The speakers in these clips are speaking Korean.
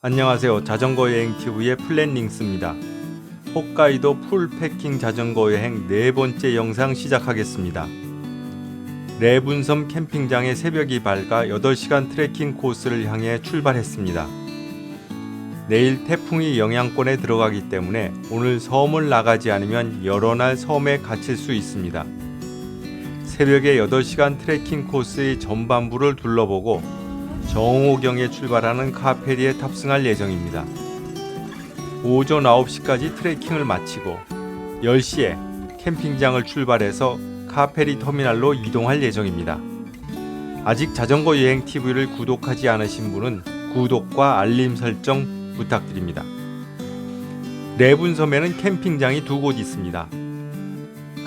안녕하세요. 자전거 여행 TV의 플랜링스입니다. 홋카이도 풀패킹 자전거 여행 네 번째 영상 시작하겠습니다. 레분섬 캠핑장에 새벽이 밝아 8시간 트레킹 코스를 향해 출발했습니다. 내일 태풍이 영향권에 들어가기 때문에 오늘 섬을 나가지 않으면 여러 날 섬에 갇힐 수 있습니다. 새벽에 8시간 트레킹 코스의 전반부를 둘러보고 정오경에 출발하는 카페리에 탑승할 예정입니다. 오전 9시까지 트레킹을 마치고 10시에 캠핑장을 출발해서 카페리 터미널로 이동할 예정입니다. 아직 자전거 여행 TV를 구독하지 않으신 분은 구독과 알림 설정 부탁드립니다. 레분섬에는 캠핑장이 두 곳 있습니다.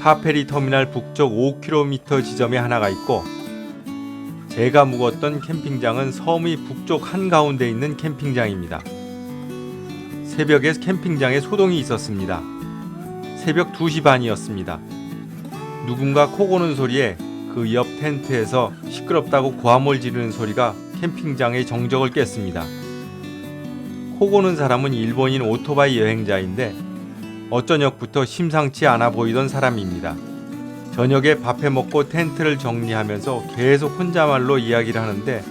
카페리 터미널 북쪽 5km 지점에 하나가 있고 제가 묵었던 캠핑장은 섬의 북쪽 한가운데 있는 캠핑장입니다. 새벽에 캠핑장에 소동이 있었습니다. 새벽 2시 반이었습니다. 누군가 코 고는 소리에 그 옆 텐트에서 시끄럽다고 고함을 지르는 소리가 캠핑장의 정적을 깼습니다. 코 고는 사람은 일본인 오토바이 여행자인데 어저녁부터 심상치 않아 보이던 사람입니다. 저녁에 밥해 먹고 텐트를 정리하면서 계속 혼자말로 이야기를 하는데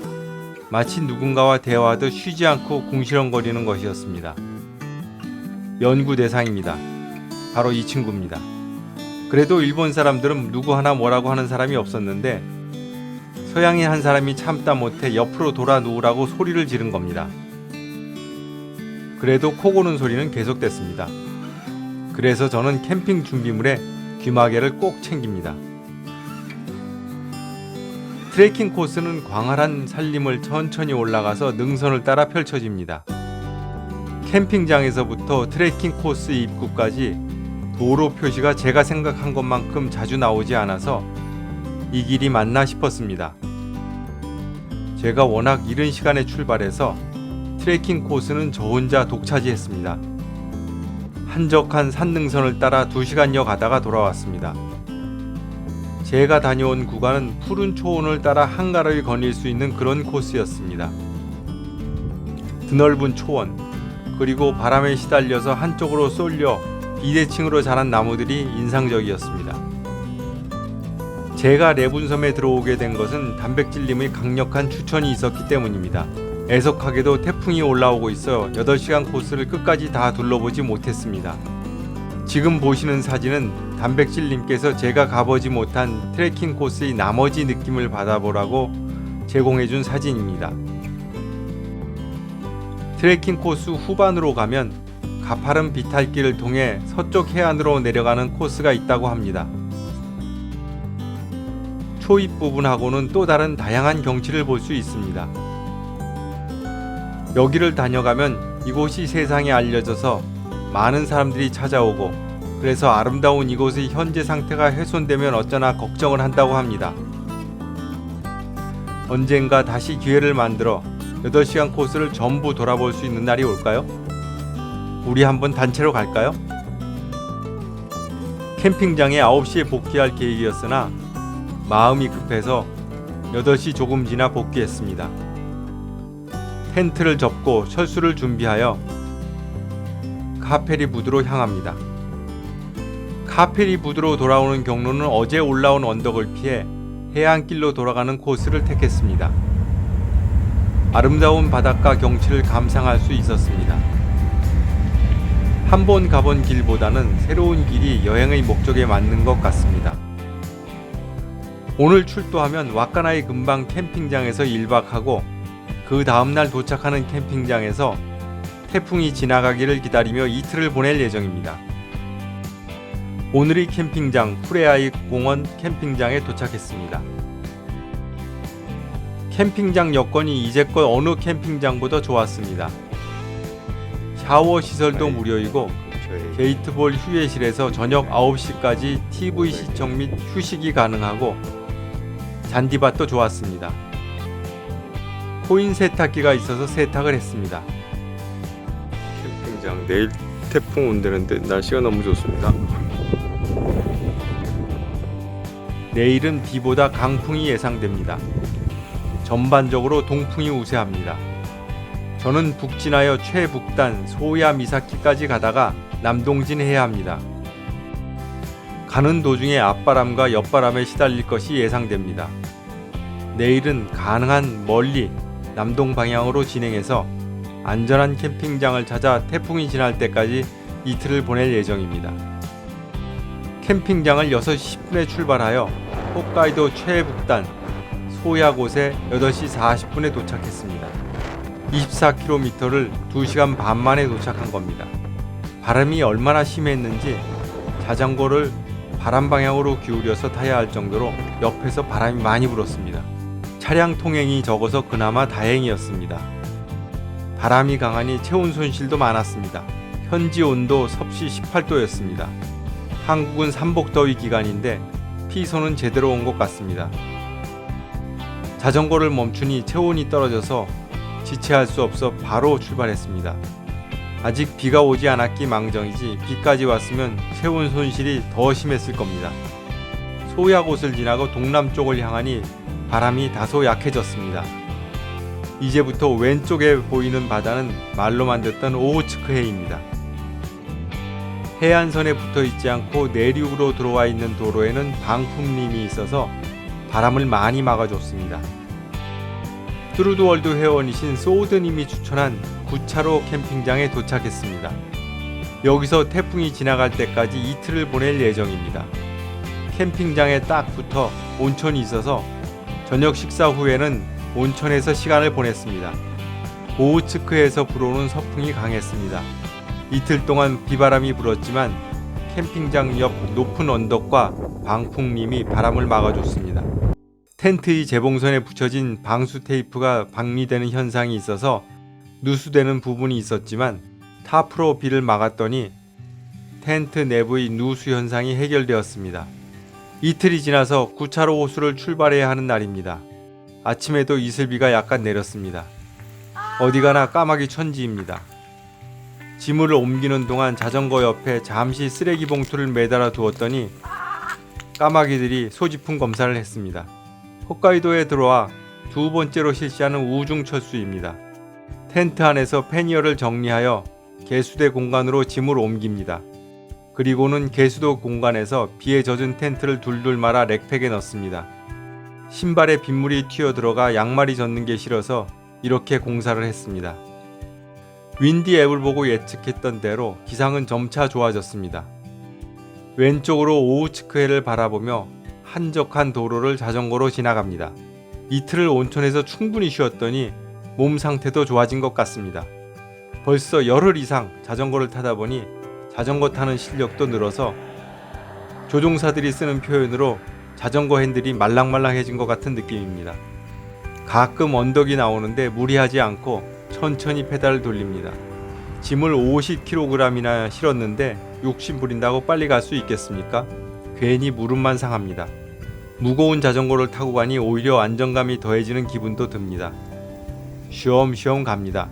마치 누군가와 대화하듯 쉬지 않고 궁시렁거리는 것이었습니다. 연구 대상입니다. 바로 이 친구입니다. 그래도 일본 사람들은 누구 하나 뭐라고 하는 사람이 없었는데 서양인 한 사람이 참다 못해 옆으로 돌아 누우라고 소리를 지른 겁니다. 그래도 코 고는 소리는 계속됐습니다. 그래서 저는 캠핑 준비물에 귀마개를 꼭 챙깁니다. 트레킹 코스는 광활한 산림을 천천히 올라가서 능선을 따라 펼쳐집니다. 캠핑장에서부터 트레킹 코스 입구까지 도로 표시가 제가 생각한 것만큼 자주 나오지 않아서 이 길이 맞나 싶었습니다. 제가 워낙 이른 시간에 출발해서 트레킹 코스는 저 혼자 독차지했습니다. 한적한 산능선을 따라 2시간여 가다가 돌아왔습니다. 제가 다녀온 구간은 푸른 초원을 따라 한가로이 거닐 수 있는 그런 코스였습니다. 드넓은 초원, 그리고 바람에 시달려서 한쪽으로 쏠려 비대칭으로 자란 나무들이 인상적이었습니다. 제가 레분섬에 들어오게 된 것은 단백질님의 강력한 추천이 있었기 때문입니다. 애석하게도 태풍이 올라오고 있어 8시간 코스를 끝까지 다 둘러보지 못했습니다. 지금 보시는 사진은 단백질님께서 제가 가보지 못한 트레킹 코스의 나머지 느낌을 받아보라고 제공해준 사진입니다. 트레킹 코스 후반으로 가면 가파른 비탈길을 통해 서쪽 해안으로 내려가는 코스가 있다고 합니다. 초입 부분하고는 또 다른 다양한 경치를 볼 수 있습니다. 여기를 다녀가면 이곳이 세상에 알려져서 많은 사람들이 찾아오고 그래서 아름다운 이곳의 현재 상태가 훼손되면 어쩌나 걱정을 한다고 합니다. 언젠가 다시 기회를 만들어 8시간 코스를 전부 돌아볼 수 있는 날이 올까요? 우리 한번 단체로 갈까요? 캠핑장에 9시에 복귀할 계획이었으나 마음이 급해서 8시 조금 지나 복귀했습니다. 텐트를 접고 철수를 준비하여 카페리 부두로 향합니다. 카페리 부두로 돌아오는 경로는 어제 올라온 언덕을 피해 해안길로 돌아가는 코스를 택했습니다. 아름다운 바닷가 경치를 감상할 수 있었습니다. 한 번 가본 길보다는 새로운 길이 여행의 목적에 맞는 것 같습니다. 오늘 출도하면 와카나이 근방 캠핑장에서 1박하고 그 다음날 도착하는 캠핑장에서 태풍이 지나가기를 기다리며 이틀을 보낼 예정입니다. 오늘의 캠핑장 후레아이 공원 캠핑장에 도착했습니다. 캠핑장 여건이 이제껏 어느 캠핑장보다 좋았습니다. 샤워 시설도 무료이고 게이트볼 휴게실에서 저녁 9시까지 TV 시청 및 휴식이 가능하고 잔디밭도 좋았습니다. 코인 세탁기가 있어서 세탁을 했습니다. 캠핑장 내일 태풍 온다는데 날씨가 너무 좋습니다. 내일은 비보다 강풍이 예상됩니다. 전반적으로 동풍이 우세합니다. 저는 북진하여 최북단 소야 미사키까지 가다가 남동진해야 합니다. 가는 도중에 앞바람과 옆바람에 시달릴 것이 예상됩니다. 내일은 가능한 멀리 남동 방향으로 진행해서 안전한 캠핑장을 찾아 태풍이 지날 때까지 이틀을 보낼 예정입니다. 캠핑장을 6시 10분에 출발하여 홋카이도 최북단 소야곳에 8시 40분에 도착했습니다. 24km를 2시간 반 만에 도착한 겁니다. 바람이 얼마나 심했는지 자전거를 바람 방향으로 기울여서 타야 할 정도로 옆에서 바람이 많이 불었습니다. 차량 통행이 적어서 그나마 다행이었습니다. 바람이 강하니 체온 손실도 많았습니다. 현지 온도 섭씨 18도였습니다. 한국은 삼복더위 기간인데 피서는 제대로 온 것 같습니다. 자전거를 멈추니 체온이 떨어져서 지체할 수 없어 바로 출발했습니다. 아직 비가 오지 않았기 망정이지 비까지 왔으면 체온 손실이 더 심했을 겁니다. 소야곳을 지나고 동남쪽을 향하니 바람이 다소 약해졌습니다. 이제부터 왼쪽에 보이는 바다는 말로만 듣던 오호츠크해입니다. 해안선에 붙어 있지 않고 내륙으로 들어와 있는 도로에는 방풍림이 있어서 바람을 많이 막아줬습니다. 트루드월드 회원이신 소우드님이 추천한 9차로 캠핑장에 도착했습니다. 여기서 태풍이 지나갈 때까지 이틀을 보낼 예정입니다. 캠핑장에 딱 붙어 온천이 있어서 저녁 식사 후에는 온천에서 시간을 보냈습니다. 오호츠크에서 불어오는 서풍이 강했습니다. 이틀 동안 비바람이 불었지만 캠핑장 옆 높은 언덕과 방풍림이 바람을 막아줬습니다. 텐트의 재봉선에 붙여진 방수 테이프가 방리되는 현상이 있어서 누수되는 부분이 있었지만 타프로 비를 막았더니 텐트 내부의 누수 현상이 해결되었습니다. 이틀이 지나서 9차로 호수를 출발해야 하는 날입니다. 아침에도 이슬비가 약간 내렸습니다. 어디 가나 까마귀 천지입니다. 짐을 옮기는 동안 자전거 옆에 잠시 쓰레기 봉투를 매달아 두었더니 까마귀들이 소지품 검사를 했습니다. 홋카이도에 들어와 두 번째로 실시하는 우중철수입니다. 텐트 안에서 패니어를 정리하여 개수대 공간으로 짐을 옮깁니다. 그리고는 개수도 공간에서 비에 젖은 텐트를 둘둘 말아 렉팩에 넣습니다. 신발에 빗물이 튀어들어가 양말이 젖는 게 싫어서 이렇게 공사를 했습니다. 윈디 앱을 보고 예측했던 대로 기상은 점차 좋아졌습니다. 왼쪽으로 오호츠크해를 바라보며 한적한 도로를 자전거로 지나갑니다. 이틀을 온천에서 충분히 쉬었더니 몸 상태도 좋아진 것 같습니다. 벌써 열흘 이상 자전거를 타다 보니 자전거 타는 실력도 늘어서 조종사들이 쓰는 표현으로 자전거 핸들이 말랑말랑해진 것 같은 느낌입니다. 가끔 언덕이 나오는데 무리하지 않고 천천히 페달을 돌립니다. 짐을 50kg이나 실었는데 욕심 부린다고 빨리 갈 수 있겠습니까? 괜히 무릎만 상합니다. 무거운 자전거를 타고 가니 오히려 안정감이 더해지는 기분도 듭니다. 쉬엄쉬엄 갑니다.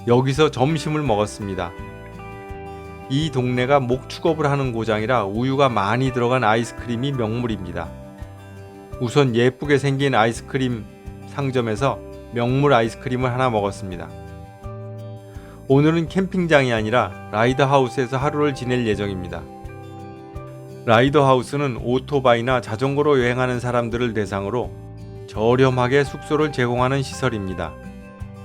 여기서 점심을 먹었습니다. 이 동네가 목축업을 하는 고장이라 우유가 많이 들어간 아이스크림이 명물입니다. 우선 예쁘게 생긴 아이스크림 상점에서 명물 아이스크림을 하나 먹었습니다. 오늘은 캠핑장이 아니라 라이더하우스에서 하루를 지낼 예정입니다. 라이더하우스는 오토바이나 자전거로 여행하는 사람들을 대상으로 저렴하게 숙소를 제공하는 시설입니다.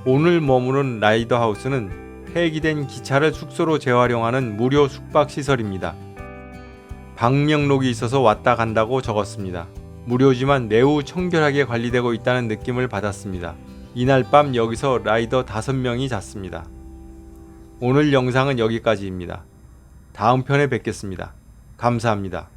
오늘 머무는 라이더하우스는 폐기된 기차를 숙소로 재활용하는 무료 숙박시설입니다. 방명록이 있어서 왔다 간다고 적었습니다. 무료지만 매우 청결하게 관리되고 있다는 느낌을 받았습니다. 이날 밤 여기서 라이더 5명이 잤습니다. 오늘 영상은 여기까지입니다. 다음 편에 뵙겠습니다. 감사합니다.